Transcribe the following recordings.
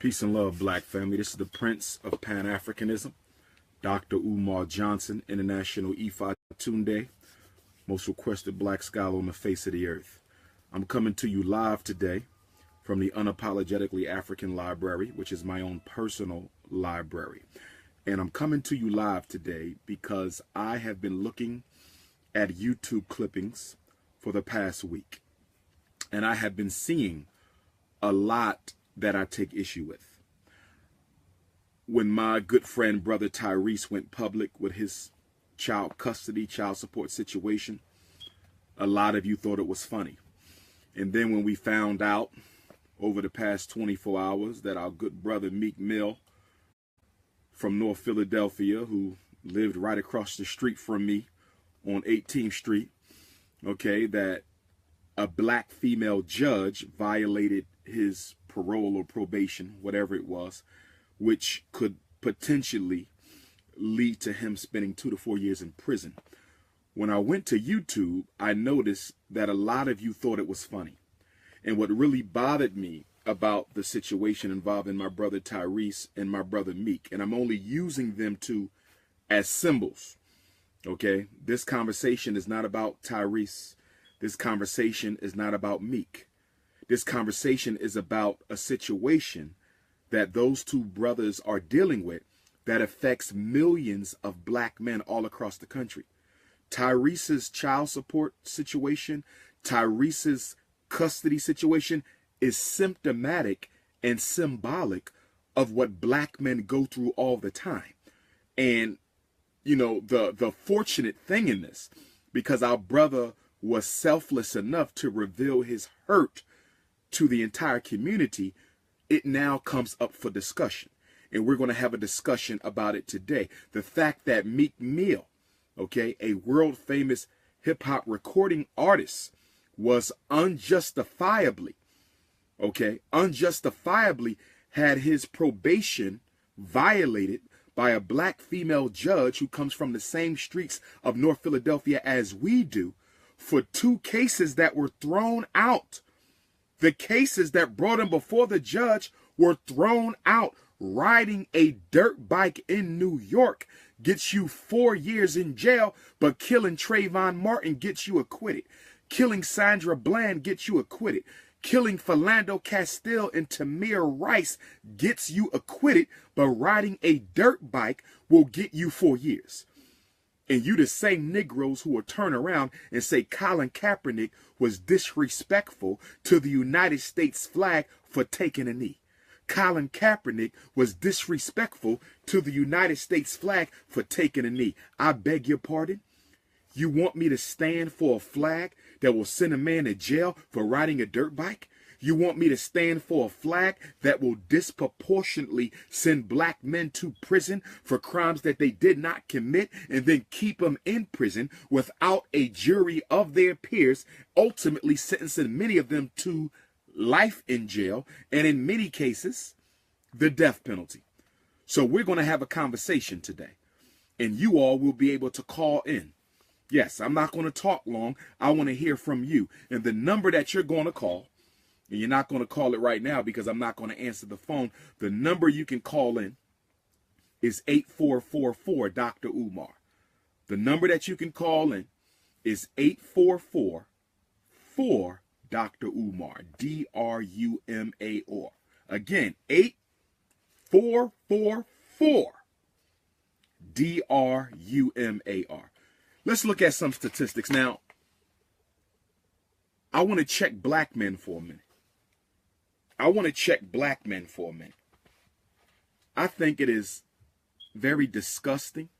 Peace and love, black family. This is the Prince of Pan-Africanism, Dr. Umar Johnson, International Ifatunde, most requested black scholar on the face of the earth. I'm coming to you live today from the Unapologetically African Library, which is my own personal library. And I'm coming to you live today because I have been looking at YouTube clippings for the past week. And I have been seeing a lot that I take issue with. When my good friend, brother Tyrese, went public with his child custody, child support situation, a lot of you thought it was funny. And then when we found out over the past 24 hours that our good brother Meek Mill from North Philadelphia, who lived right across the street from me on 18th Street, okay, that a black female judge violated his parole or probation, whatever it was, which could potentially lead to him spending 2 to 4 years in prison. When I went to YouTube, I noticed that a lot of you thought it was funny. And what really bothered me about the situation involving my brother Tyrese and my brother Meek, and I'm only using them two as symbols, okay? This conversation is not about Tyrese. This conversation is not about Meek. This conversation is about a situation that those two brothers are dealing with that affects millions of black men all across the country. Tyrese's child support situation, Tyrese's custody situation is symptomatic and symbolic of what black men go through all the time. And, you know, the fortunate thing in this, because our brother was selfless enough to reveal his hurt to the entire community, it now comes up for discussion. And we're going to have a discussion about it today. The fact that Meek Mill, okay, a world famous hip hop recording artist, was unjustifiably had his probation violated by a black female judge who comes from the same streets of North Philadelphia as we do, for 2 cases that were thrown out. The cases that brought him before the judge were thrown out. Riding a dirt bike in New York gets you 4 years in jail, but killing Trayvon Martin gets you acquitted. Killing Sandra Bland gets you acquitted. Killing Philando Castile and Tamir Rice gets you acquitted, but riding a dirt bike will get you 4 years. And you the same Negroes who will turn around and say Colin Kaepernick was disrespectful to the United States flag for taking a knee. Colin Kaepernick was disrespectful to the United States flag for taking a knee. I beg your pardon? You want me to stand for a flag that will send a man to jail for riding a dirt bike? You want me to stand for a flag that will disproportionately send black men to prison for crimes that they did not commit and then keep them in prison without a jury of their peers, ultimately sentencing many of them to life in jail and in many cases, the death penalty? So we're going to have a conversation today and you all will be able to call in. Yes, I'm not going to talk long. I want to hear from you. And the number that you're going to call, and you're not going to call it right now because I'm not going to answer the phone. The number you can call in is 8444 Dr. Umar. The number that you can call in is 8444 Dr. Umar, D-R-U-M-A-R. Again, 8444 D-R-U-M-A-R. Let's look at some statistics. Now, I want to check black men for a minute. I think it is very disgusting,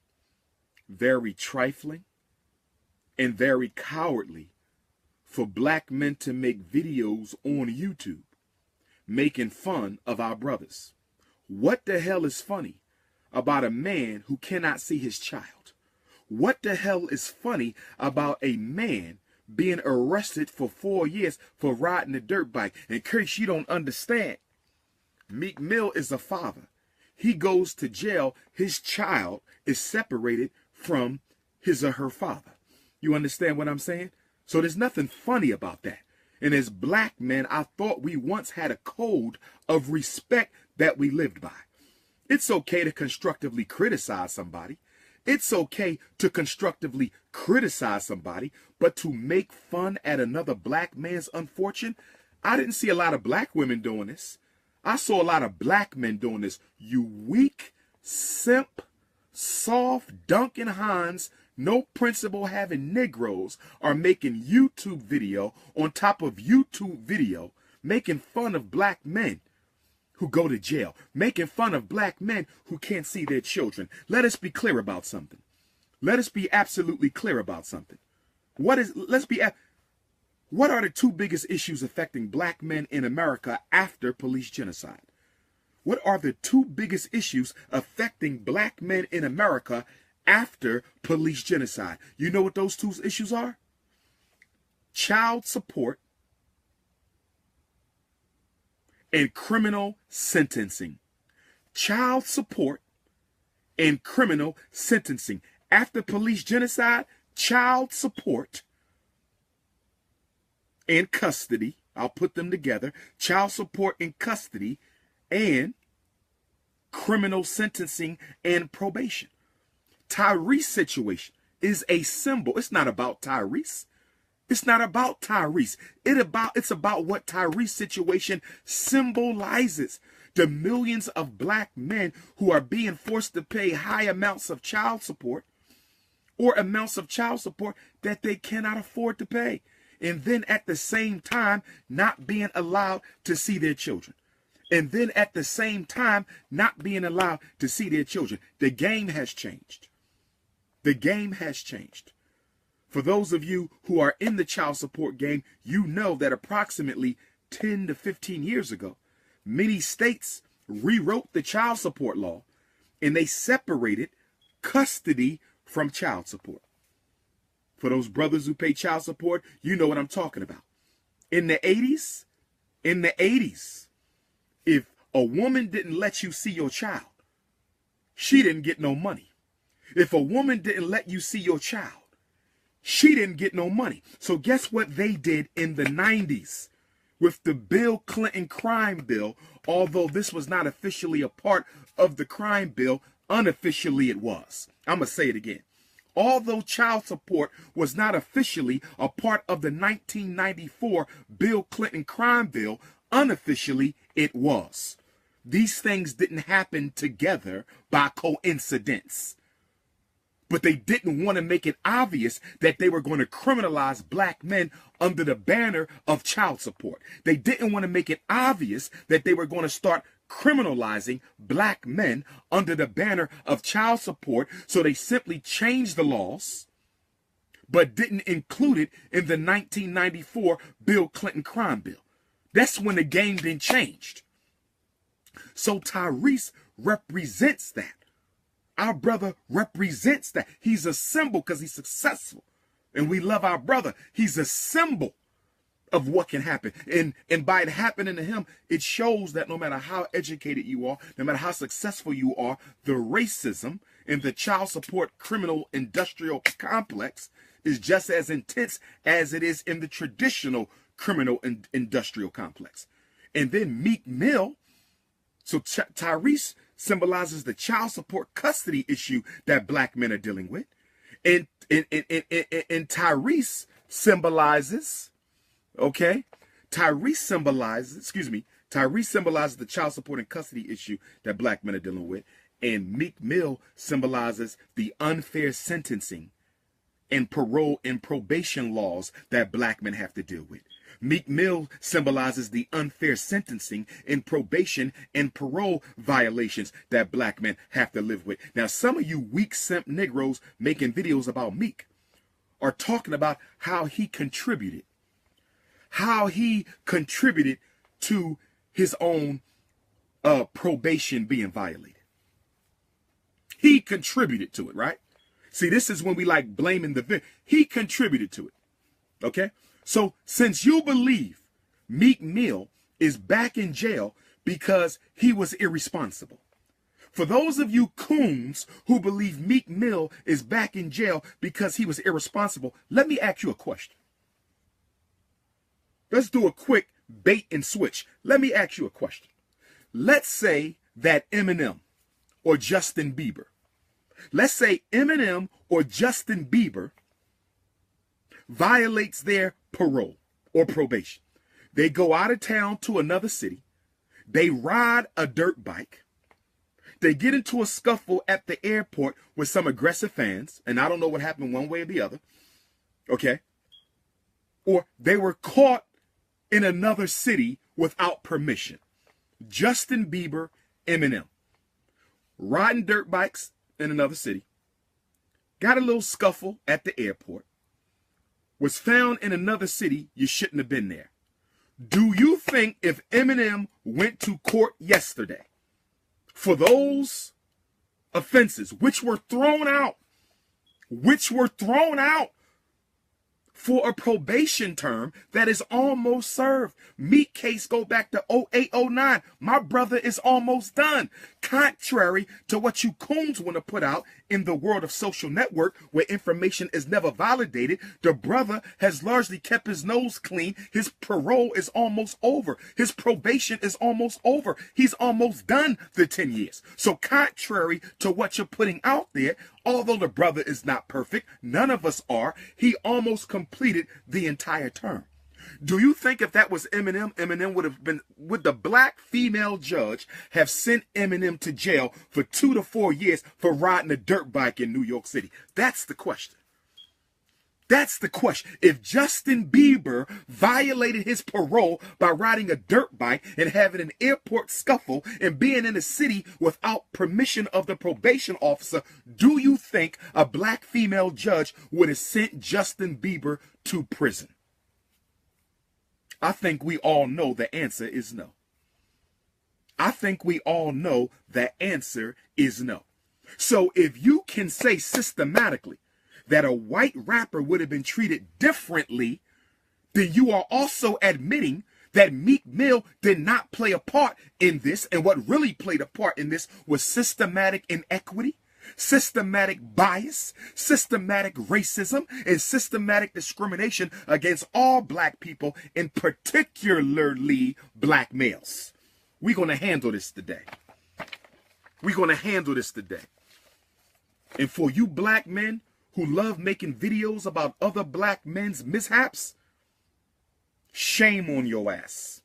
very trifling, and very cowardly for black men to make videos on YouTube making fun of our brothers. What the hell is funny about a man who cannot see his child? What the hell is funny about a man being arrested for 4 years for riding a dirt bike? In case you don't understand, Meek Mill is a father. He goes to jail. His child is separated from his or her father. You understand what I'm saying? So there's nothing funny about that. And as black men, I thought we once had a code of respect that we lived by. It's okay to constructively criticize somebody. It's okay to constructively criticize somebody, but to make fun at another black man's unfortune, I didn't see a lot of black women doing this. I saw a lot of black men doing this. You weak, simp, soft, Duncan Hines, no principle having Negroes are making YouTube video on top of YouTube video, making fun of black men who go to jail, making fun of black men who can't see their children. Let us be clear about something. Let us be absolutely clear about something. What are the two biggest issues affecting black men in America after police genocide? What are the two biggest issues affecting black men in America after police genocide? You know what those two issues are? Child support and criminal sentencing. Child support and criminal sentencing. After police genocide, child support and custody, I'll put them together, child support and custody and criminal sentencing and probation. Tyrese situation is a symbol. It's not about Tyrese. It's not about Tyrese. It's about what Tyrese situation symbolizes. The millions of black men who are being forced to pay high amounts of child support or amounts of child support that they cannot afford to pay. And then at the same time, not being allowed to see their children. And then at the same time, not being allowed to see their children. The game has changed. The game has changed. For those of you who are in the child support game, you know that approximately 10 to 15 years ago, many states rewrote the child support law and they separated custody from child support. For those brothers who pay child support, you know what I'm talking about. In the 80s, if a woman didn't let you see your child, she didn't get no money. If a woman didn't let you see your child, she didn't get no money. So guess what they did in the 90s with the Bill Clinton crime bill? Although this was not officially a part of the crime bill, unofficially it was. I'm going to say it again. Although child support was not officially a part of the 1994 Bill Clinton crime bill, unofficially it was. These things didn't happen together by coincidence. But they didn't want to make it obvious that they were going to criminalize black men under the banner of child support. They didn't want to make it obvious that they were going to start criminalizing black men under the banner of child support. So they simply changed the laws, but didn't include it in the 1994 Bill Clinton crime bill. That's when the game then changed. So Tyrese represents that. Our brother represents that. He's a symbol because he's successful. And we love our brother. He's a symbol of what can happen. And by it happening to him, it shows that no matter how educated you are, no matter how successful you are, the racism in the child support criminal industrial complex is just as intense as it is in the traditional criminal and industrial complex. And then Meek Mill, so Tyrese symbolizes the child support custody issue that black men are dealing with. And Tyrese symbolizes, okay? Tyrese symbolizes the child support and custody issue that black men are dealing with. And Meek Mill symbolizes the unfair sentencing and parole and probation laws that black men have to deal with. Meek Mill symbolizes the unfair sentencing and probation and parole violations that black men have to live with. Now, some of you weak simp Negroes making videos about Meek are talking about how he contributed to his own probation being violated. He contributed to it, right? See, this is when we like blaming the victim. He contributed to it, okay? So since you believe Meek Mill is back in jail because he was irresponsible, for those of you coons who believe Meek Mill is back in jail because he was irresponsible, let me ask you a question. Let's do a quick bait and switch. Let me ask you a question. let's say that Eminem or Justin Bieber, let's say Eminem or Justin Bieber violates their parole or probation. They go out of town to another city. They ride a dirt bike. They get into a scuffle at the airport with some aggressive fans, and I don't know what happened one way or the other, okay? Or they were caught in another city without permission. Justin Bieber, Eminem, riding dirt bikes in another city, got a little scuffle at the airport, was found in another city. You shouldn't have been there. Do you think if Eminem went to court yesterday for those offenses, which were thrown out for a probation term that is almost served? Meat case go back to 0809. My brother is almost done. Contrary to what you coons want to put out in the world of social network where information is never validated, the brother has largely kept his nose clean. His parole is almost over. His probation is almost over. He's almost done the 10 years. So contrary to what you're putting out there, although the brother is not perfect, none of us are, he almost completed the entire term. Do you think if that was Eminem, would the black female judge have sent Eminem to jail for 2 to 4 years for riding a dirt bike in New York City? That's the question. That's the question. If Justin Bieber violated his parole by riding a dirt bike and having an airport scuffle and being in a city without permission of the probation officer, do you think a black female judge would have sent Justin Bieber to prison? I think we all know the answer is no. I think we all know the answer is no. So if you can say systematically that a white rapper would have been treated differently, then you are also admitting that Meek Mill did not play a part in this, and what really played a part in this was systematic inequity, systematic bias, systematic racism, and systematic discrimination against all black people, and particularly black males. We're going to handle this today. We're going to handle this today. And for you black men who love making videos about other black men's mishaps, shame on your ass.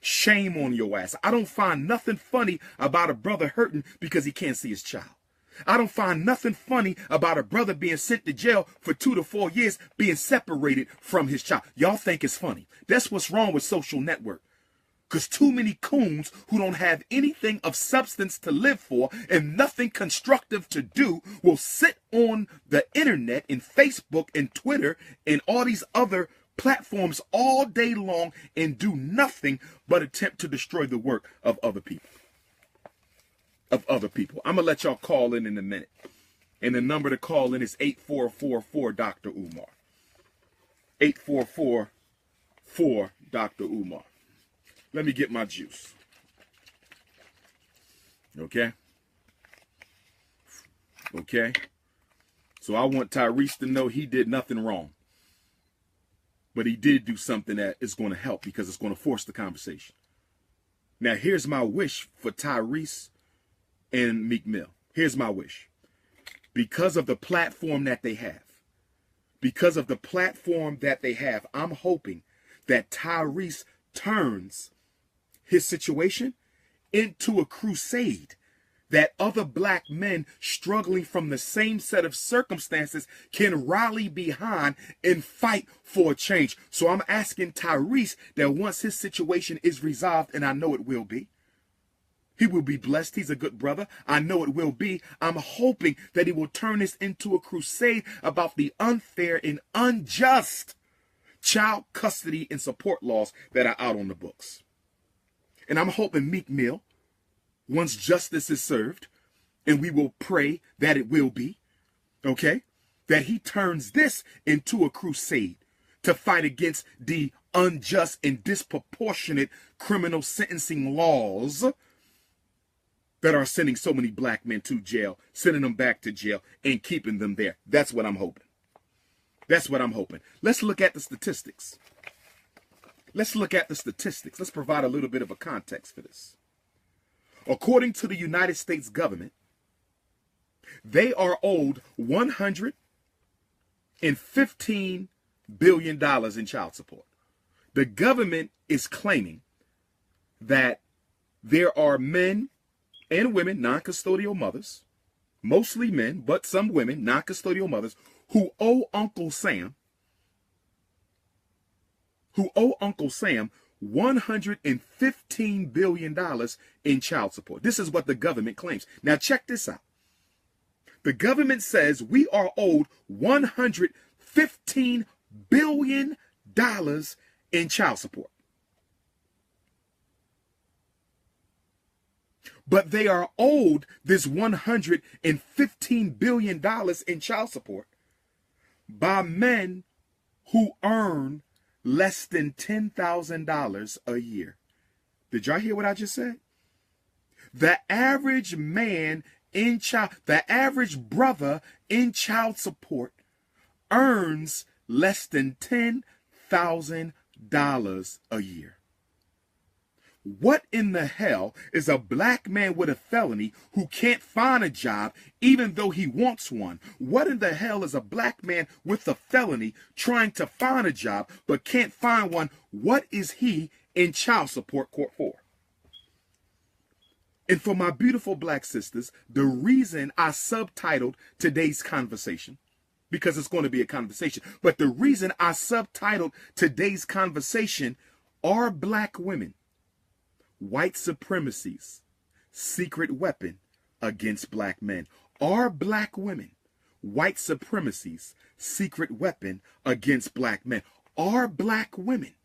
Shame on your ass. I don't find nothing funny about a brother hurting because he can't see his child. I don't find nothing funny about a brother being sent to jail for 2 to 4 years being separated from his child. Y'all think it's funny. That's what's wrong with social network. Because too many coons who don't have anything of substance to live for and nothing constructive to do will sit on the internet and Facebook and Twitter and all these other platforms all day long and do nothing but attempt to destroy the work of other people. I'm going to let y'all call in a minute. And the number to call in is 8444 Dr. Umar. 8444 Dr. Umar. Let me get my juice. Okay? Okay? So I want Tyrese to know he did nothing wrong. But he did do something that is going to help because it's going to force the conversation. Now, here's my wish for Tyrese and Meek Mill. Here's my wish. Because of the platform that they have, I'm hoping that Tyrese turns his situation into a crusade that other black men struggling from the same set of circumstances can rally behind and fight for a change. So I'm asking Tyrese that once his situation is resolved, and I know it will be, he will be blessed. He's a good brother. I know it will be. I'm hoping that he will turn this into a crusade about the unfair and unjust child custody and support laws that are out on the books. And I'm hoping Meek Mill, once justice is served, and we will pray that it will be, okay, that he turns this into a crusade to fight against the unjust and disproportionate criminal sentencing laws that are sending so many black men to jail, sending them back to jail, and keeping them there. That's what I'm hoping. That's what I'm hoping. Let's look at the statistics. Let's provide a little bit of a context for this. According to the United States government, they are owed $115 billion in child support. The government is claiming that there are men and women, non-custodial mothers, mostly men, but some women, non-custodial mothers, who owe Uncle Sam $115 billion in child support. This is what the government claims. Now check this out. The government says we are owed $115 billion in child support. But they are owed this $115 billion in child support by men who earn less than $10,000 a year. Did y'all hear what I just said? The average man the average brother in child support earns less than $10,000 a year. What in the hell is a black man with a felony who can't find a job even though he wants one? What in the hell is a black man with a felony trying to find a job but can't find one? What is he in child support court for? And for my beautiful black sisters, the reason I subtitled today's conversation, because it's going to be a conversation, but the reason I subtitled today's conversation are black women, white supremacy's secret weapon against black men. Are black women white supremacy's secret weapon against black men? Are black women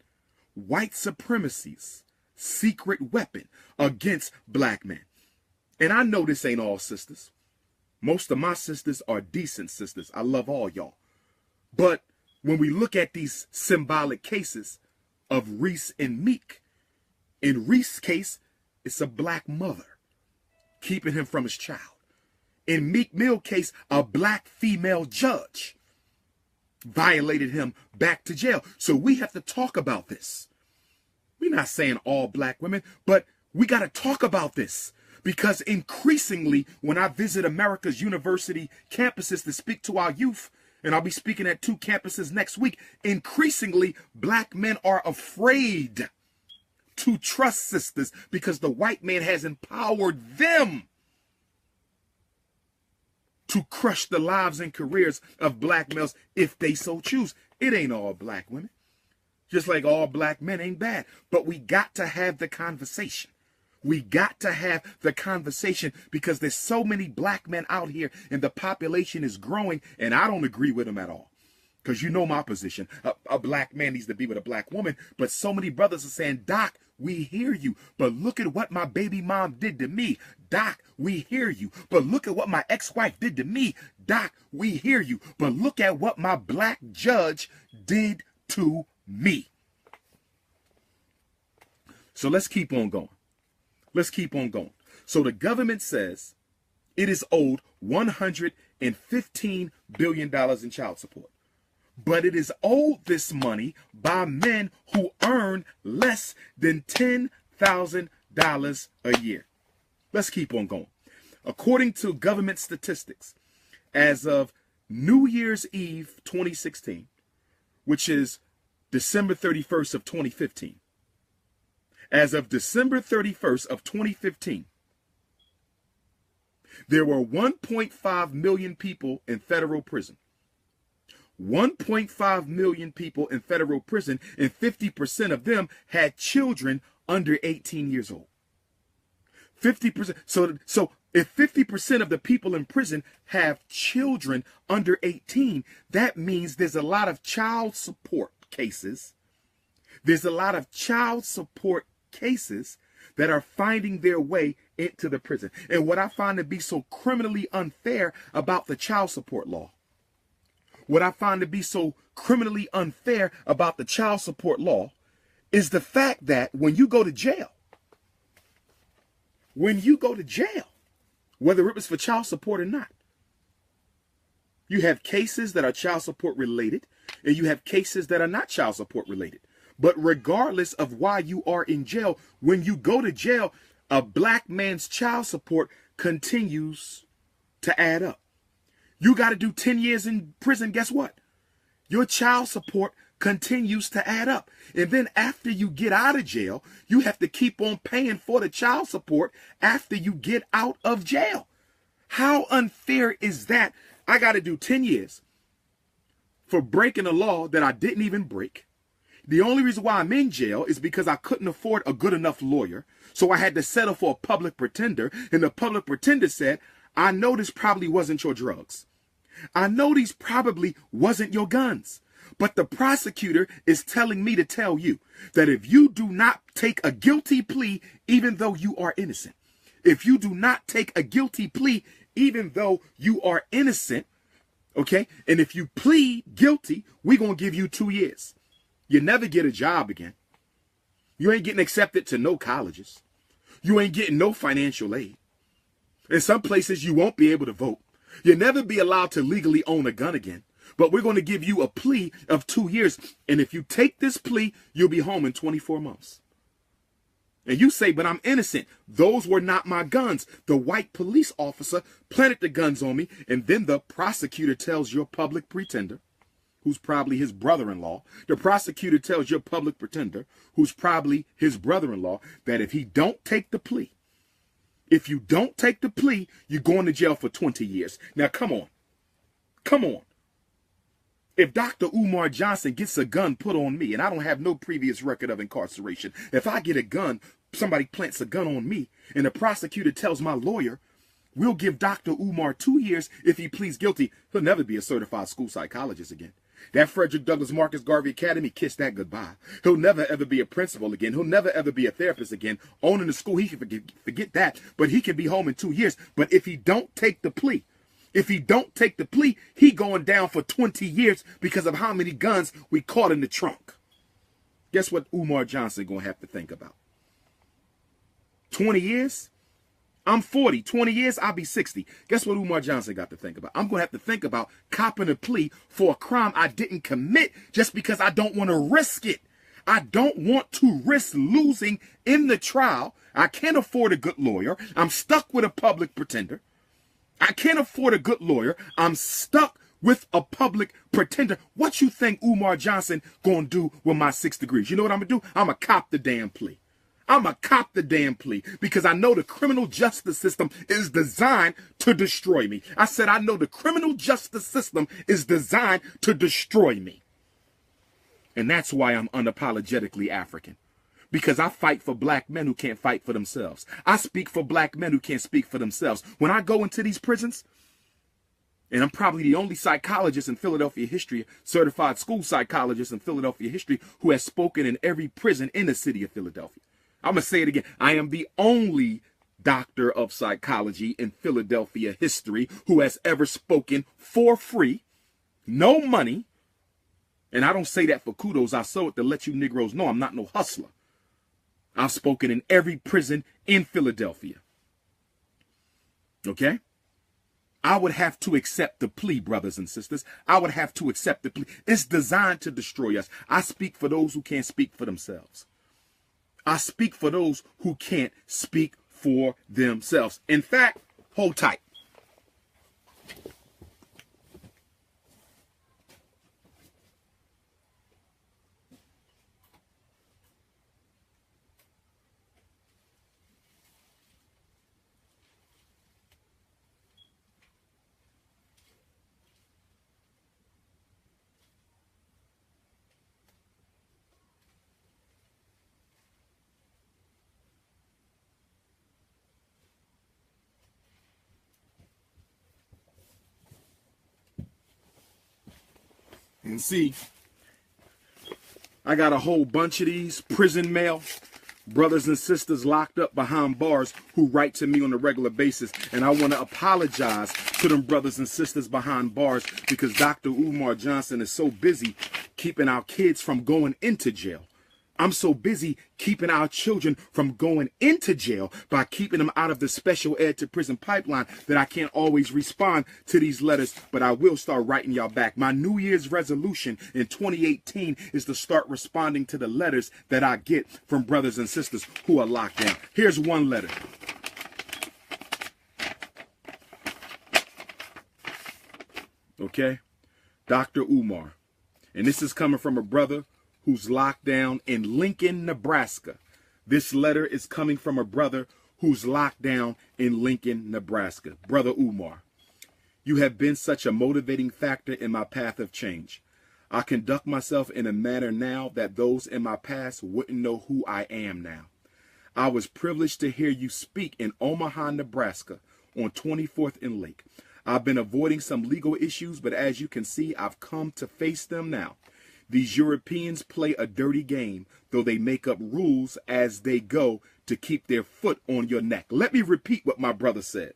white supremacy's secret weapon against black men? And I know this ain't all sisters. Most of my sisters are decent sisters. I love all y'all. But when we look at these symbolic cases of Reese and Meek, in Reese's case, it's a black mother keeping him from his child. In Meek Mill's case, a black female judge violated him back to jail. So we have to talk about this. We're not saying all black women, but we got to talk about this. Because increasingly, when I visit America's university campuses to speak to our youth, and I'll be speaking at 2 campuses next week, increasingly, black men are afraid to trust sisters because the white man has empowered them to crush the lives and careers of black males if they so choose. It ain't all black women. Just like all black men ain't bad. But we got to have the conversation. We got to have the conversation because there's so many black men out here and the population is growing, and I don't agree with them at all. Because you know my position. A black man needs to be with a black woman. But so many brothers are saying, Doc, we hear you. But look at what my baby mom did to me. Doc, we hear you. But look at what my ex-wife did to me. Doc, we hear you. But look at what my black judge did to me. So let's keep on going. Let's keep on going. So the government says it is owed $115 billion in child support. But it is owed this money by men who earn less than $10,000 a year. Let's keep on going. According to government statistics, as of New Year's Eve 2016, which is December 31st of 2015, as of December 31st of 2015, there were 1.5 million people in federal prison. 1.5 million people in federal prison, and 50% of them had children under 18 years old. 50%. So if 50% of the people in prison have children under 18, that means there's a lot of child support cases. There's a lot of child support cases that are finding their way into the prison. And what I find to be so criminally unfair about the child support law, what I find to be so criminally unfair about the child support law is the fact that when you go to jail, whether it was for child support or not, you have cases that are child support related and you have cases that are not child support related. But regardless of why you are in jail, when you go to jail, a black man's child support continues to add up. You got to do 10 years in prison. Guess what? Your child support continues to add up. And then after you get out of jail, you have to keep on paying for the child support after you get out of jail. How unfair is that? I got to do 10 years for breaking a law that I didn't even break. The only reason why I'm in jail is because I couldn't afford a good enough lawyer. So I had to settle for a public pretender. And the public pretender said, I know this probably wasn't your drugs. I know these probably wasn't your guns. But the prosecutor is telling me to tell you that if you do not take a guilty plea, even though you are innocent, if you do not take a guilty plea, even though you are innocent, okay, and if you plead guilty, we're going to give you 2 years. You never get a job again. You ain't getting accepted to no colleges. You ain't getting no financial aid. In some places, you won't be able to vote. You'll never be allowed to legally own a gun again. But we're going to give you a plea of 2 years. And if you take this plea, you'll be home in 24 months. And you say, but I'm innocent. Those were not my guns. The white police officer planted the guns on me. And then the prosecutor tells your public pretender, who's probably his brother-in-law, the prosecutor tells your public pretender, who's probably his brother-in-law, that if he don't take the plea, if you don't take the plea, you're going to jail for 20 years. Now, come on. Come on. If Dr. Umar Johnson gets a gun put on me, and I don't have no previous record of incarceration, if I get a gun, somebody plants a gun on me, and the prosecutor tells my lawyer, we'll give Dr. Umar 2 years if he pleads guilty, he'll never be a certified school psychologist again. That Frederick Douglass Marcus Garvey Academy, kiss that goodbye. He'll never ever be a principal again. He'll never ever be a therapist again. Owning the school, he can forget that, but he can be home in 2 years. But if he don't take the plea, he going down for 20 years because of how many guns we caught in the trunk. Guess what Umar Johnson gonna have to think about? 20 years? I'm 40. 20 years, I'll be 60. Guess what Umar Johnson got to think about? I'm going to have to think about copping a plea for a crime I didn't commit just because I don't want to risk it. I don't want to risk losing in the trial. I can't afford a good lawyer. I'm stuck with a public pretender. I can't afford a good lawyer. I'm stuck with a public pretender. What you think Umar Johnson going to do with my 6 degrees? You know what I'm going to do? I'm going to cop the damn plea. I'm going to cop the damn plea because I know the criminal justice system is designed to destroy me. I said I know the criminal justice system is designed to destroy me. And that's why I'm unapologetically African. Because I fight for black men who can't fight for themselves. I speak for black men who can't speak for themselves. When I go into these prisons, and I'm probably the only psychologist in Philadelphia history, certified school psychologist in Philadelphia history, who has spoken in every prison in the city of Philadelphia. I'm going to say it again. I am the only doctor of psychology in Philadelphia history who has ever spoken for free, no money. And I don't say that for kudos. I say it to let you Negroes know I'm not no hustler. I've spoken in every prison in Philadelphia. Okay? I would have to accept the plea, brothers and sisters. I would have to accept the plea. It's designed to destroy us. I speak for those who can't speak for themselves. I speak for those who can't speak for themselves. In fact, hold tight. And see, I got a whole bunch of these prison mail, brothers and sisters locked up behind bars who write to me on a regular basis. And I want to apologize to them brothers and sisters behind bars because Dr. Umar Johnson is so busy keeping our kids from going into jail. I'm so busy keeping our children from going into jail by keeping them out of the special ed to prison pipeline that I can't always respond to these letters, but I will start writing y'all back. My New Year's resolution in 2018 is to start responding to the letters that I get from brothers and sisters who are locked down. Here's one letter. Okay? Dr. Umar. And this is coming from a brother who's locked down in Lincoln, Nebraska. This letter is coming from a brother who's locked down in Lincoln, Nebraska. Brother Umar, you have been such a motivating factor in my path of change. I conduct myself in a manner now that those in my past wouldn't know who I am now. I was privileged to hear you speak in Omaha, Nebraska on 24th and Lake. I've been avoiding some legal issues, but as you can see, I've come to face them now. These Europeans play a dirty game, though they make up rules as they go to keep their foot on your neck. Let me repeat what my brother said.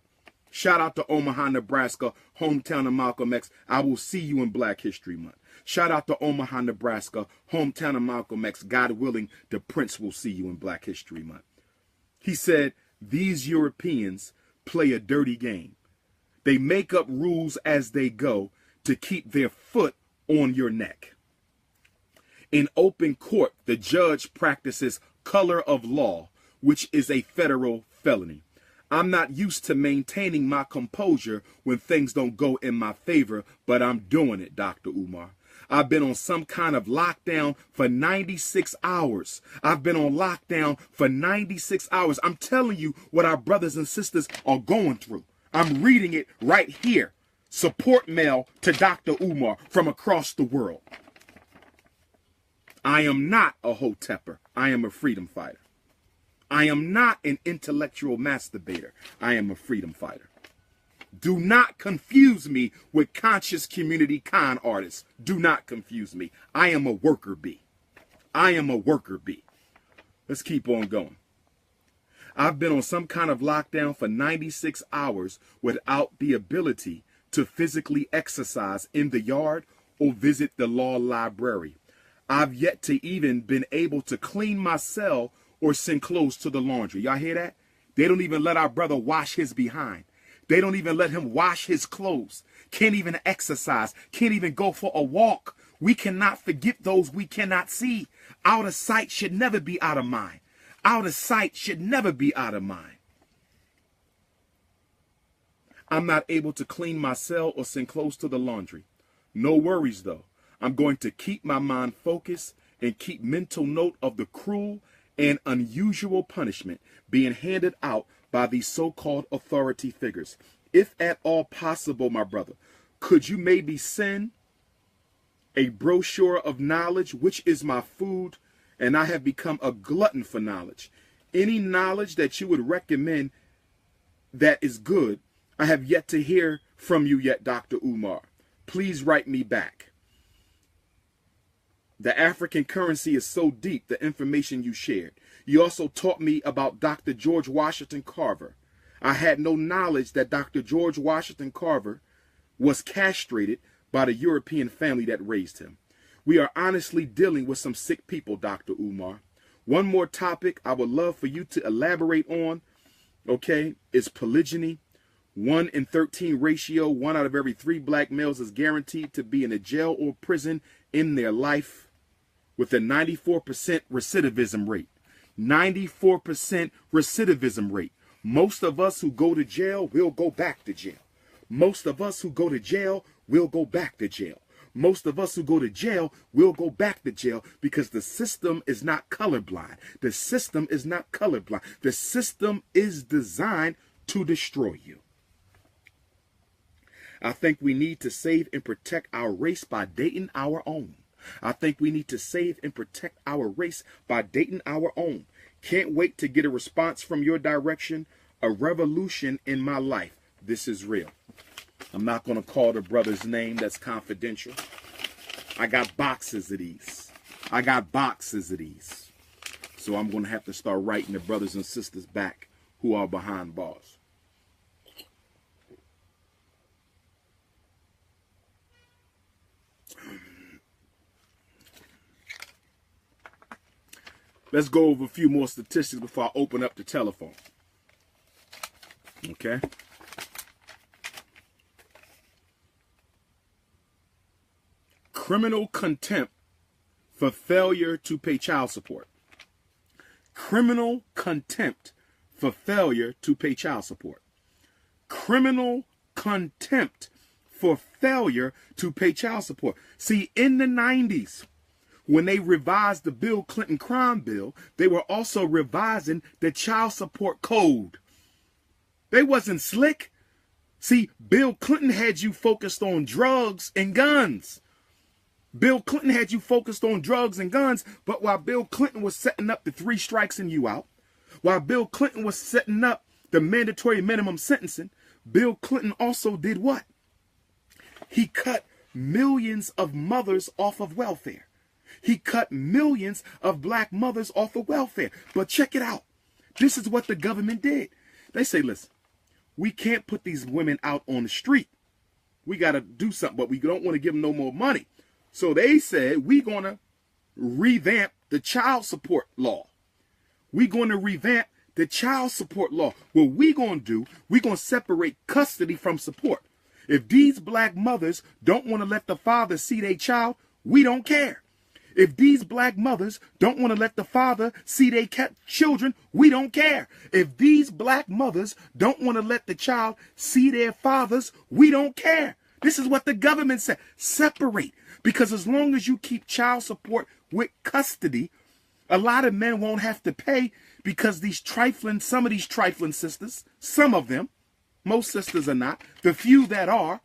Shout out to Omaha, Nebraska, hometown of Malcolm X. I will see you in Black History Month. Shout out to Omaha, Nebraska, hometown of Malcolm X. God willing, the Prince will see you in Black History Month. He said, these Europeans play a dirty game. They make up rules as they go to keep their foot on your neck. In open court, the judge practices color of law, which is a federal felony. I'm not used to maintaining my composure when things don't go in my favor, but I'm doing it, Dr. Umar. I've been on some kind of lockdown for 96 hours. I've been on lockdown for 96 hours. I'm telling you what our brothers and sisters are going through. I'm reading it right here. Support mail to Dr. Umar from across the world. I am not a hotepper. I am a freedom fighter. I am not an intellectual masturbator. I am a freedom fighter. Do not confuse me with conscious community con artists. Do not confuse me. I am a worker bee. I am a worker bee. Let's keep on going. I've been on some kind of lockdown for 96 hours without the ability to physically exercise in the yard or visit the law library. I've yet to even been able to clean my cell or send clothes to the laundry. Y'all hear that? They don't even let our brother wash his behind. They don't even let him wash his clothes. Can't even exercise. Can't even go for a walk. We cannot forget those we cannot see. Out of sight should never be out of mind. Out of sight should never be out of mind. I'm not able to clean my cell or send clothes to the laundry. No worries, though. I'm going to keep my mind focused and keep mental note of the cruel and unusual punishment being handed out by these so-called authority figures. If at all possible, my brother, could you maybe send a brochure of knowledge, which is my food, and I have become a glutton for knowledge. Any knowledge that you would recommend that is good, I have yet to hear from you yet, Dr. Umar. Please write me back. The African currency is so deep, the information you shared. You also taught me about Dr. George Washington Carver. I had no knowledge that Dr. George Washington Carver was castrated by the European family that raised him. We are honestly dealing with some sick people, Dr. Umar. One more topic I would love for you to elaborate on, okay, is polygyny. 1 in 13 ratio, 1 out of every 3 black males is guaranteed to be in a jail or prison in their life with a 94% recidivism rate. 94% recidivism rate. Most of us who go to jail will go back to jail. Most of us who go to jail will go back to jail. Most of us who go to jail will go back to jail because the system is not colorblind. The system is not colorblind. The system is designed to destroy you. I think we need to save and protect our race by dating our own. I think we need to save and protect our race by dating our own. Can't wait to get a response from your direction. A revolution in my life. This is real. I'm not going to call the brother's name. That's confidential. I got boxes of these. I got boxes of these. So I'm going to have to start writing the brothers and sisters back who are behind bars. let's go over a few more statistics before I open up the telephone. Okay. Criminal contempt for failure to pay child support. Criminal contempt for failure to pay child support. Criminal contempt for failure to pay child support. See, in the 90s, when they revised the Bill Clinton crime bill, they were also revising the child support code. They wasn't slick. See, Bill Clinton had you focused on drugs and guns. Bill Clinton had you focused on drugs and guns, but while Bill Clinton was setting up the 3 strikes and you out, while Bill Clinton was setting up the mandatory minimum sentencing, Bill Clinton also did what? He cut millions of mothers off of welfare. He cut millions of black mothers off of welfare. But check it out. This is what the government did. They say, listen, we can't put these women out on the street. We got to do something, but we don't want to give them no more money. So they said, we're going to revamp the child support law. We're going to revamp the child support law. What we're going to do, we're going to separate custody from support. If these black mothers don't want to let the father see their child, we don't care. If these black mothers don't want to let the father see their children, we don't care. If these black mothers don't want to let the child see their fathers, we don't care. This is what the government said. Separate. Because as long as you keep child support with custody, a lot of men won't have to pay because some of these trifling sisters, some of them, most sisters are not, the few that are,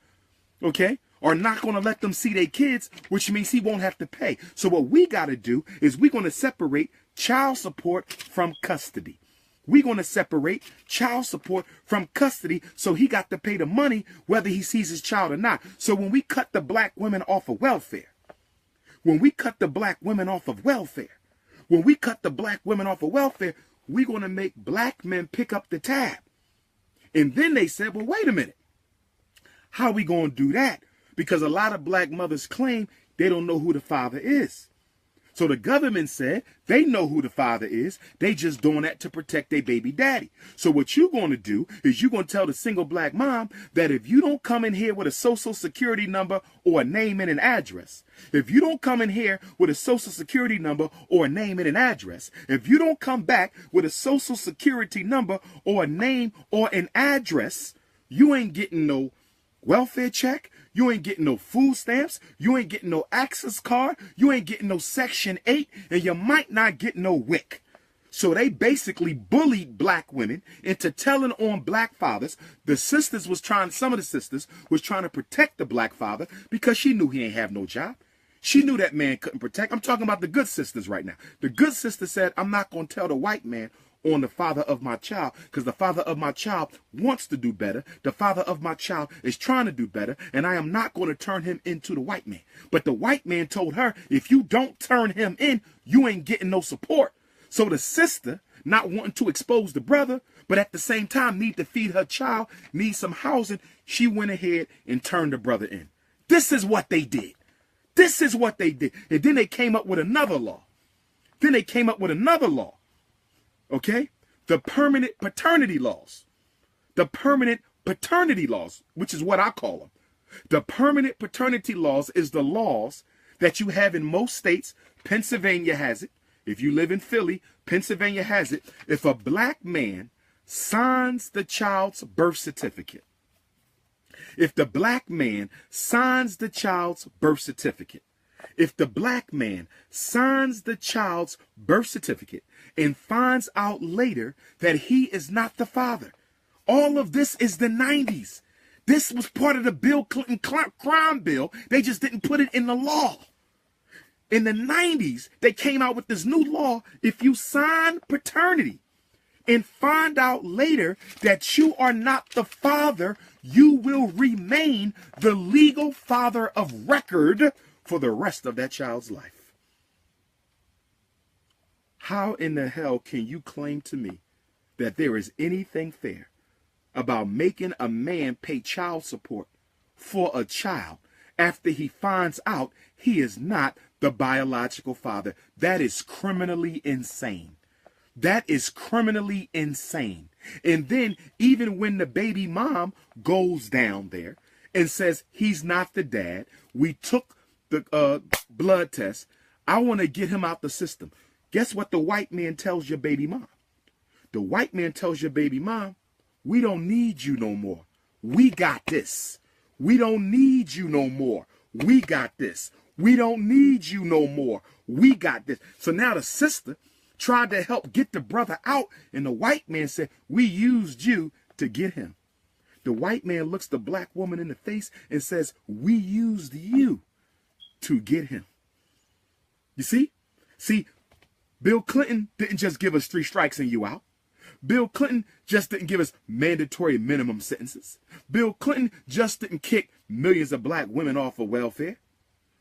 okay, are not going to let them see their kids, which means he won't have to pay. So what we got to do is we're going to separate child support from custody. We're going to separate child support from custody so he got to pay the money whether he sees his child or not. So when we cut the black women off of welfare, we're going to make black men pick up the tab. And then they said, well, wait a minute. How are we going to do that? Because a lot of black mothers claim they don't know who the father is. So the government said they know who the father is. They just doing that to protect their baby daddy. So what you're going to do is you're going to tell the single black mom that if you don't come in here with a social security number or a name and an address, if you don't come in here with a social security number or a name and an address, if you don't come back with a social security number or a name or an address, you ain't getting no welfare check. You ain't getting no food stamps. You ain't getting no access card. You ain't getting no Section 8. And you might not get no WIC. So they basically bullied black women into telling on black fathers. Some of the sisters was trying to protect the black father because she knew he ain't have no job. She knew that man couldn't protect. I'm talking about the good sisters right now. The good sister said, I'm not going to tell the white man on the father of my child because the father of my child wants to do better. The father of my child is trying to do better, and I am not going to turn him into the white man. But the white man told her, if you don't turn him in, you ain't getting no support. So the sister, not wanting to expose the brother, but at the same time need to feed her child, need some housing, she went ahead and turned the brother in. This is what they did. This is what they did. And then they came up with another law. Okay? The permanent paternity laws. The permanent paternity laws, which is what I call them. The permanent paternity laws is the laws that you have in most states. Pennsylvania has it. If you live in Philly, Pennsylvania has it. If a black man signs the child's birth certificate, if the black man signs the child's birth certificate, if the black man signs the child's birth certificate and finds out later that he is not the father, all of this is the 90s. This was part of the Bill Clinton crime bill. They just didn't put it in the law. In the 90s, they came out with this new law. If you sign paternity and find out later that you are not the father, you will remain the legal father of record for the rest of that child's life. How in the hell can you claim to me that there is anything fair about making a man pay child support for a child after he finds out he is not the biological father. That is criminally insane. That is criminally insane. And then even when the baby mom goes down there and says he's not the dad, we took the blood test, I want to get him out the system. Guess what the white man tells your baby mom? The white man tells your baby mom, we don't need you no more. We got this. We don't need you no more. We got this. We don't need you no more. We got this. So now the sister tried to help get the brother out, and the white man said, we used you to get him. The white man looks the black woman in the face and says, we used you to get him. You see? See, Bill Clinton didn't just give us 3 strikes and you out. Bill Clinton just didn't give us mandatory minimum sentences. Bill Clinton just didn't kick millions of black women off of welfare.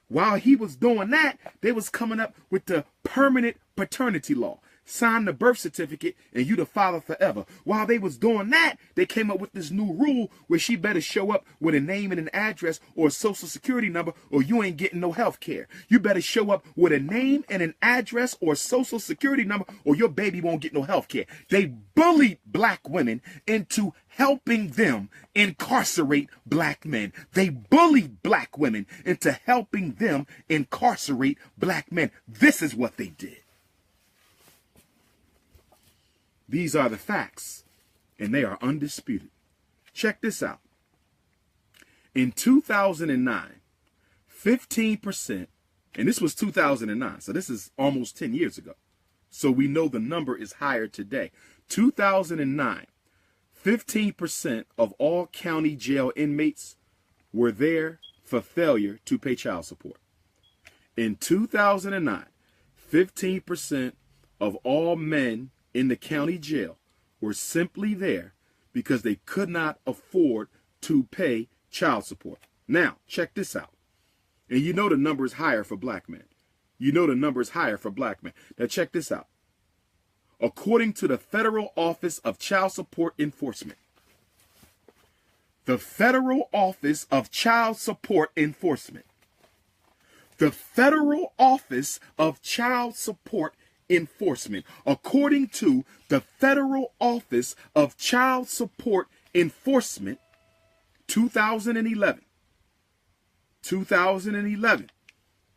While he was doing that, they was coming up with the permanent paternity law. Sign the birth certificate and you the father forever. While they was doing that, they came up with this new rule where she better show up with a name and an address or a social security number or you ain't getting no health care. You better show up with a name and an address or a social security number or your baby won't get no health care. They bullied black women into helping them incarcerate black men. They bullied black women into helping them incarcerate black men. This is what they did. These are the facts, and they are undisputed. Check this out. In 2009, 15%, and this was 2009, so this is almost 10 years ago. So we know the number is higher today. 2009, 15% of all county jail inmates were there for failure to pay child support. In 2009, 15% of all men in the county jail were simply there because they could not afford to pay child support. Now, check this out. And you know the number is higher for black men. You know the number is higher for black men. Now, check this out. According to the Federal Office of Child Support Enforcement, the Federal Office of Child Support Enforcement, the Federal Office of Child Support Enforcement, according to the Federal Office of Child Support Enforcement, 2011,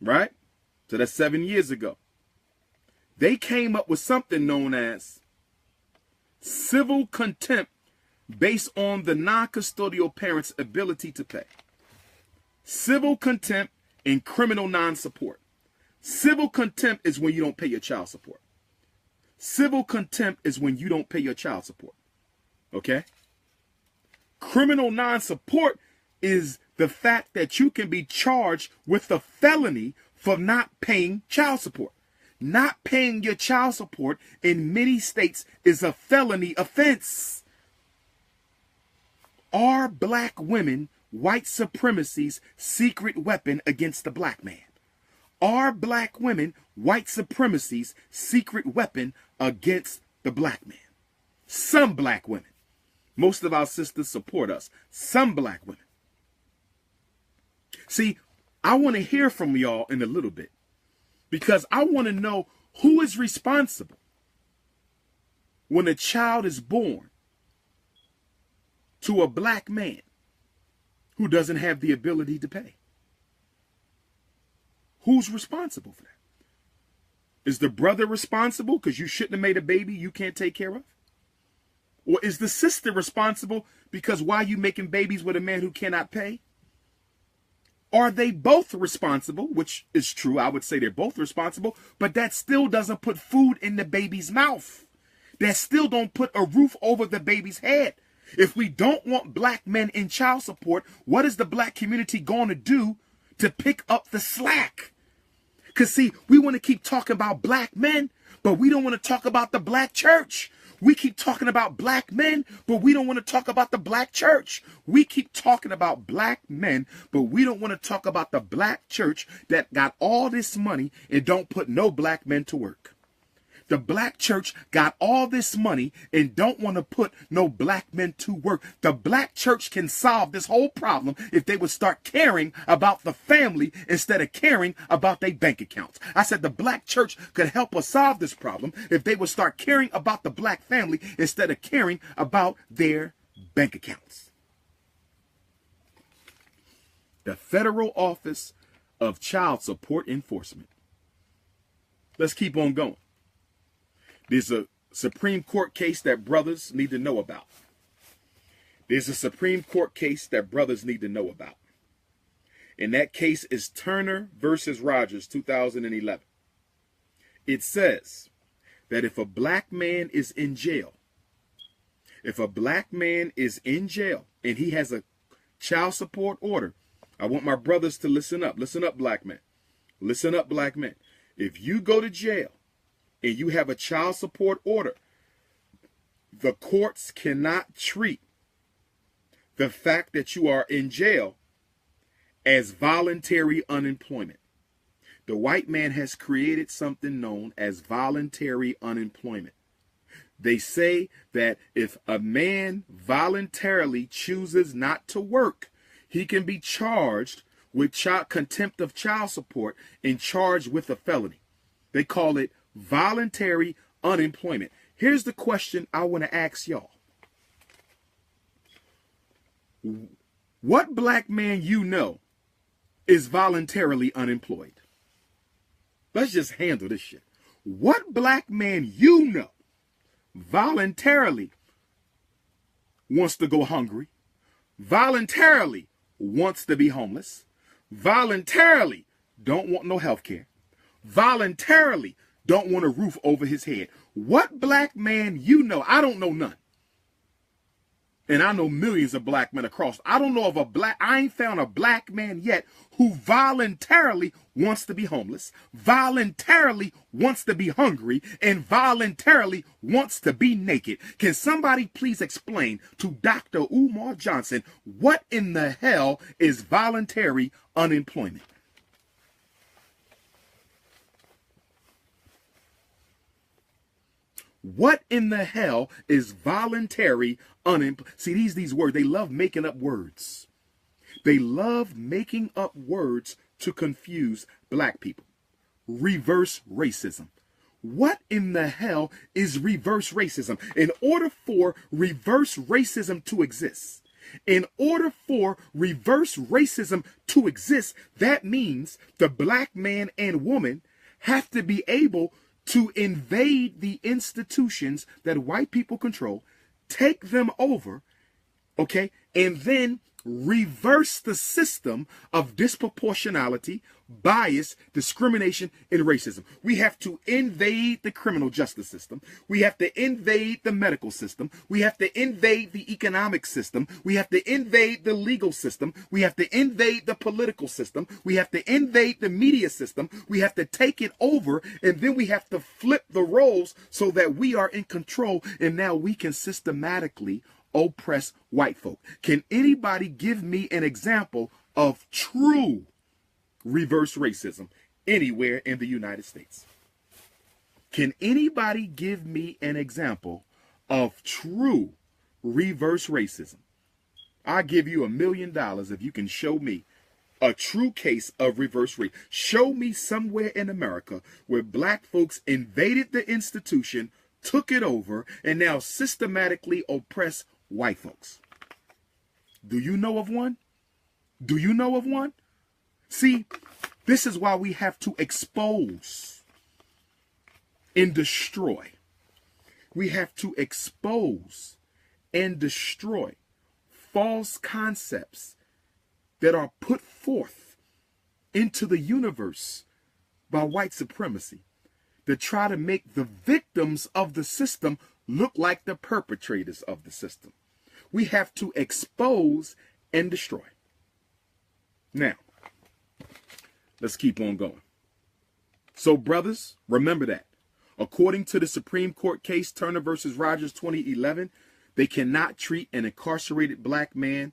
right? So that's 7 years ago. They came up with something known as civil contempt based on the non-custodial parent's ability to pay. Civil contempt and criminal non-support. Civil contempt is when you don't pay your child support. Civil contempt is when you don't pay your child support. Okay? Criminal non-support is the fact that you can be charged with a felony for not paying child support. Not paying your child support in many states is a felony offense. Are black women white supremacy's secret weapon against the black man? Are black women white supremacy's secret weapon against the black man? Some black women. Most of our sisters support us. Some black women. See, I want to hear from y'all in a little bit because I want to know who is responsible when a child is born to a black man who doesn't have the ability to pay. Who's responsible for that? Is the brother responsible because you shouldn't have made a baby you can't take care of? Or is the sister responsible because why are you making babies with a man who cannot pay? Are they both responsible, which is true, I would say they're both responsible, but that still doesn't put food in the baby's mouth. That still don't put a roof over the baby's head. If we don't want black men in child support, what is the black community going to do to pick up the slack? Because, see, we want to keep talking about black men, but we don't want to talk about the black church. We keep talking about black men, but we don't want to talk about the black church. We keep talking about black men, but we don't want to talk about the black church that got all this money and don't put no black men to work. The black church got all this money and don't want to put no black men to work. The black church can solve this whole problem if they would start caring about the family instead of caring about their bank accounts. I said the black church could help us solve this problem if they would start caring about the black family instead of caring about their bank accounts. The Federal Office of Child Support Enforcement. Let's keep on going. There's a Supreme Court case that brothers need to know about. There's a Supreme Court case that brothers need to know about. And that case is Turner versus Rogers, 2011. It says that if a black man is in jail, and he has a child support order, I want my brothers to listen up. Listen up, black men. Listen up, black men. If you go to jail and you have a child support order, the courts cannot treat the fact that you are in jail as voluntary unemployment. The white man has created something known as voluntary unemployment. They say that if a man voluntarily chooses not to work, he can be charged with contempt of child support and charged with a felony. They call it voluntary unemployment. Here's the question I want to ask y'all. What black man you know is voluntarily unemployed? Let's just handle this shit. What black man you know voluntarily wants to go hungry, voluntarily wants to be homeless, voluntarily don't want no health care, voluntarily don't want a roof over his head? What black man you know? I don't know none. And I know millions of black men across. I don't know of I ain't found a black man yet who voluntarily wants to be homeless, voluntarily wants to be hungry, and voluntarily wants to be naked. Can somebody please explain to Dr. Umar Johnson what in the hell is voluntary unemployment? What in the hell is voluntary unemployment? See, these words, they love making up words. They love making up words to confuse black people. Reverse racism. What in the hell is reverse racism? In order for reverse racism to exist, that means the black man and woman have to be able to invade the institutions that white people control, take them over, okay, and then reverse the system of disproportionality, bias, discrimination, and racism. We have to invade the criminal justice system. We have to invade the medical system. We have to invade the economic system. We have to invade the legal system. We have to invade the political system. We have to invade the media system. We have to take it over, and then we have to flip the roles so that we are in control, and now we can systematically oppress white folk. Can anybody give me an example of true reverse racism anywhere in the United States? Can anybody give me an example of true reverse racism? I'll give you $1 million if you can show me a true case of reverse racism. Show me somewhere in America where black folks invaded the institution, took it over, and now systematically oppress white folks. Do you know of one? Do you know of one? See, this is why we have to expose and destroy. We have to expose and destroy false concepts that are put forth into the universe by white supremacy that try to make the victims of the system look like the perpetrators of the system. We have to expose and destroy. Now, let's keep on going. So, brothers, remember that. According to the Supreme Court case, Turner versus Rogers 2011, they cannot treat an incarcerated black man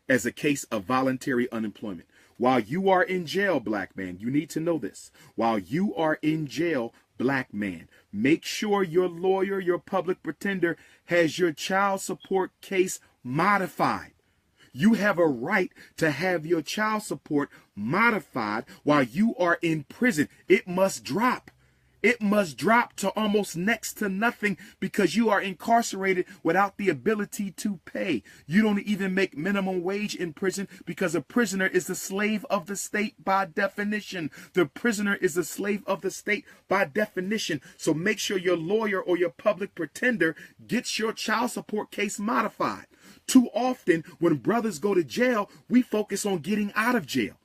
as a case of voluntary unemployment. While you are in jail, black man, you need to know this. While you are in jail, black man. Make sure your lawyer, your public pretender, has your child support case modified. You have a right to have your child support modified while you are in prison. It must drop. It must drop to almost next to nothing because you are incarcerated without the ability to pay. You don't even make minimum wage in prison because a prisoner is the slave of the state by definition. The prisoner is the slave of the state by definition. So make sure your lawyer or your public pretender gets your child support case modified. Too often when brothers go to jail, we focus on getting out of jail.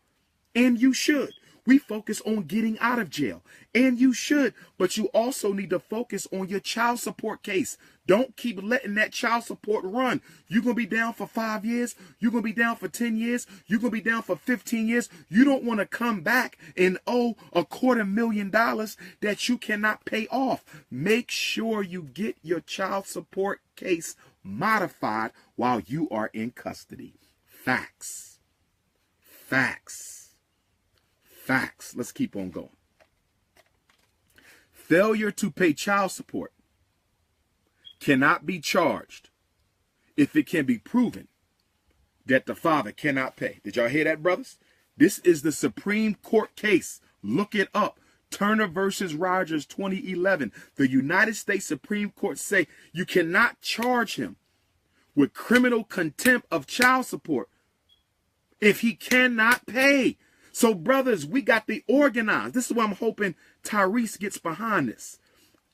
And you should. We focus on getting out of jail, and you should, but you also need to focus on your child support case. Don't keep letting that child support run. You're going to be down for 5 years. You're going to be down for 10 years. You're going to be down for 15 years. You don't want to come back and owe $250,000 that you cannot pay off. Make sure you get your child support case modified while you are in custody. Facts. Facts. Facts. Let's keep on going. Failure to pay child support cannot be charged if it can be proven that the father cannot pay. Did y'all hear that, brothers? This is the Supreme Court case. Look it up. Turner versus Rogers 2011. The United States Supreme Court say you cannot charge him with criminal contempt of child support if he cannot pay. So, brothers, we got to organize. This is why I'm hoping Tyrese gets behind this.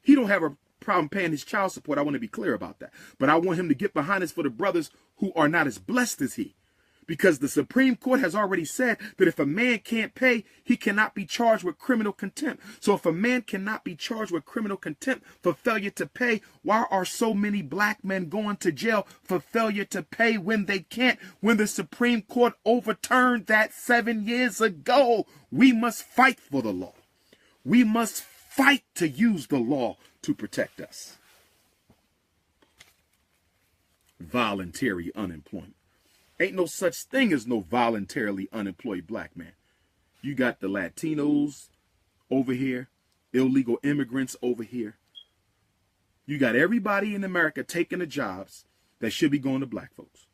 He don't have a problem paying his child support. I want to be clear about that. But I want him to get behind this for the brothers who are not as blessed as he. Because the Supreme Court has already said that if a man can't pay, he cannot be charged with criminal contempt. So if a man cannot be charged with criminal contempt for failure to pay, why are so many black men going to jail for failure to pay when they can't? When the Supreme Court overturned that 7 years ago, we must fight for the law. We must fight to use the law to protect us. Voluntary unemployment. Ain't no such thing as no voluntarily unemployed black man. You got the Latinos over here, illegal immigrants over here. You got everybody in America taking the jobs that should be going to black folks.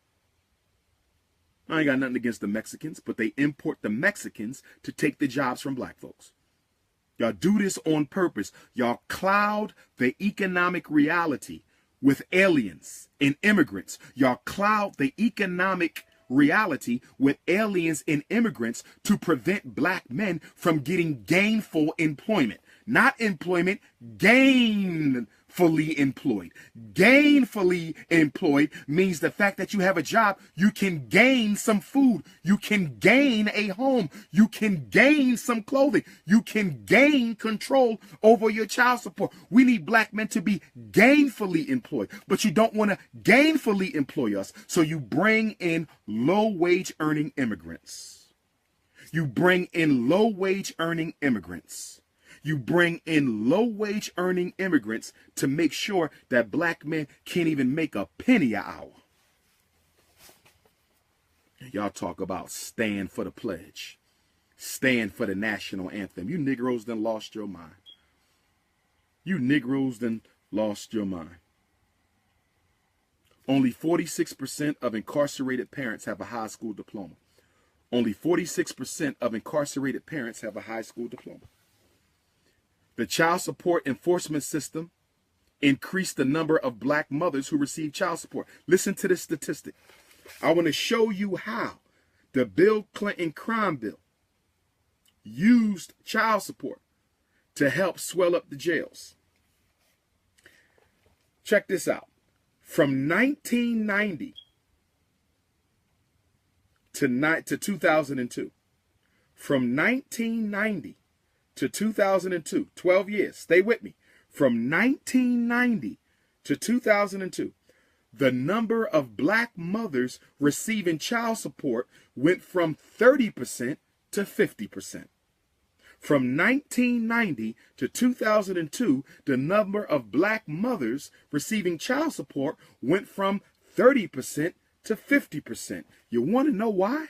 I ain't got nothing against the Mexicans, but they import the Mexicans to take the jobs from black folks. Y'all do this on purpose. Y'all cloud the economic reality with aliens and immigrants. Y'all cloud the economic reality with aliens and immigrants to prevent black men from getting gainful employment. Not employment, gainfully employed. Gainfully employed means the fact that you have a job, you can gain some food, you can gain a home, you can gain some clothing, you can gain control over your child support. We need black men to be gainfully employed, but you don't want to gainfully employ us, so you bring in low-wage earning immigrants. You bring in low-wage earning immigrants. You bring in low-wage earning immigrants to make sure that black men can't even make a penny an hour. Y'all talk about stand for the pledge. Stand for the national anthem. You Negroes done lost your mind. You Negroes done lost your mind. Only 46% of incarcerated parents have a high school diploma. Only 46% of incarcerated parents have a high school diploma. The child support enforcement system increased the number of black mothers who receive child support. Listen to this statistic. I want to show you how the Bill Clinton crime bill used child support to help swell up the jails. Check this out. From 1990 to 2002. From 1990 to 2002, 12 years. Stay with me. From 1990 to 2002, the number of black mothers receiving child support went from 30% to 50%. From 1990 to 2002, the number of black mothers receiving child support went from 30% to 50%. You want to know why?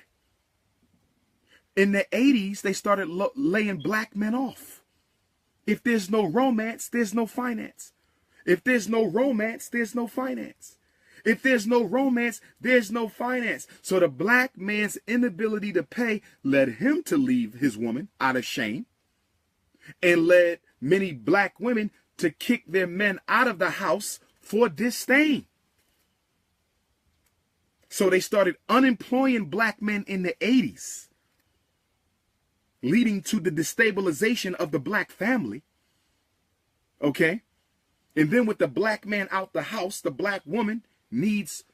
In the 80s, they started laying black men off. If there's no romance, there's no finance. If there's no romance, there's no finance. If there's no romance, there's no finance. So the black man's inability to pay led him to leave his woman out of shame, and led many black women to kick their men out of the house for disdain. So they started unemploying black men in the 80s, leading to the destabilization of the black family. Okay? And then with the black man out the house, the black woman needs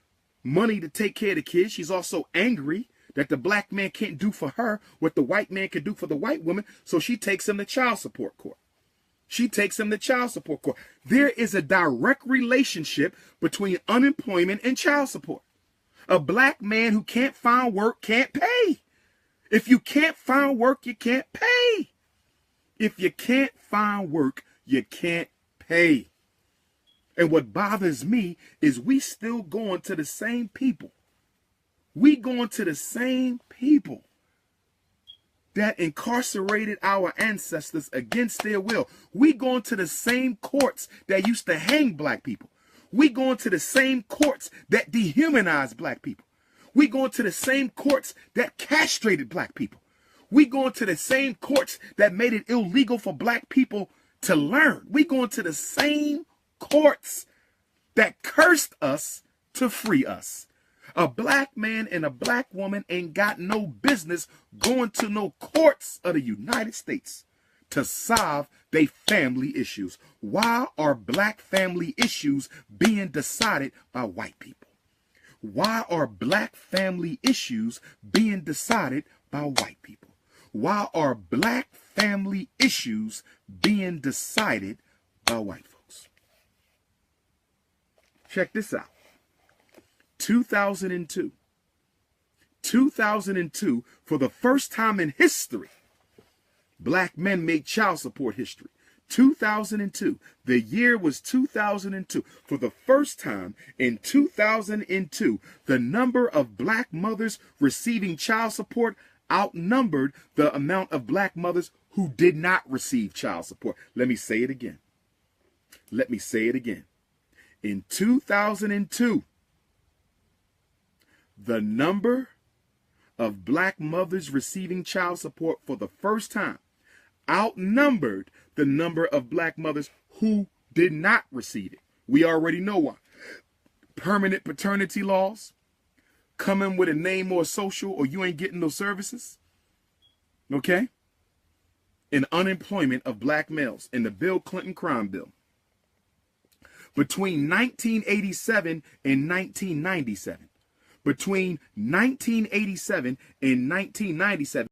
money to take care of the kids. She's also angry that the black man can't do for her what the white man can do for the white woman, so she takes him to child support court. She takes him to child support court. There is a direct relationship between unemployment and child support. A black man who can't find work can't pay. If you can't find work, you can't pay. If you can't find work, you can't pay. And what bothers me is we still going to the same people. We going to the same people that incarcerated our ancestors against their will. We going to the same courts that used to hang black people. We going to the same courts that dehumanized black people. We going to the same courts that castrated black people. We going to the same courts that made it illegal for black people to learn. We going to the same courts that cursed us to free us. A black man and a black woman ain't got no business going to no courts of the United States to solve their family issues. Why are black family issues being decided by white people? Why are black family issues being decided by white people? Why are black family issues being decided by white folks? Check this out. 2002. 2002, for the first time in history, black men made child support history. 2002. The year was 2002. For the first time in 2002, the number of black mothers receiving child support outnumbered the amount of black mothers who did not receive child support. Let me say it again. Let me say it again. In 2002, the number of black mothers receiving child support for the first time outnumbered the number of black mothers who did not receive it. We already know why. Permanent paternity laws, coming with a name or a social, or you ain't getting those services. Okay? And unemployment of black males in the Bill Clinton crime bill. Between 1987 and 1997. Between 1987 and 1997,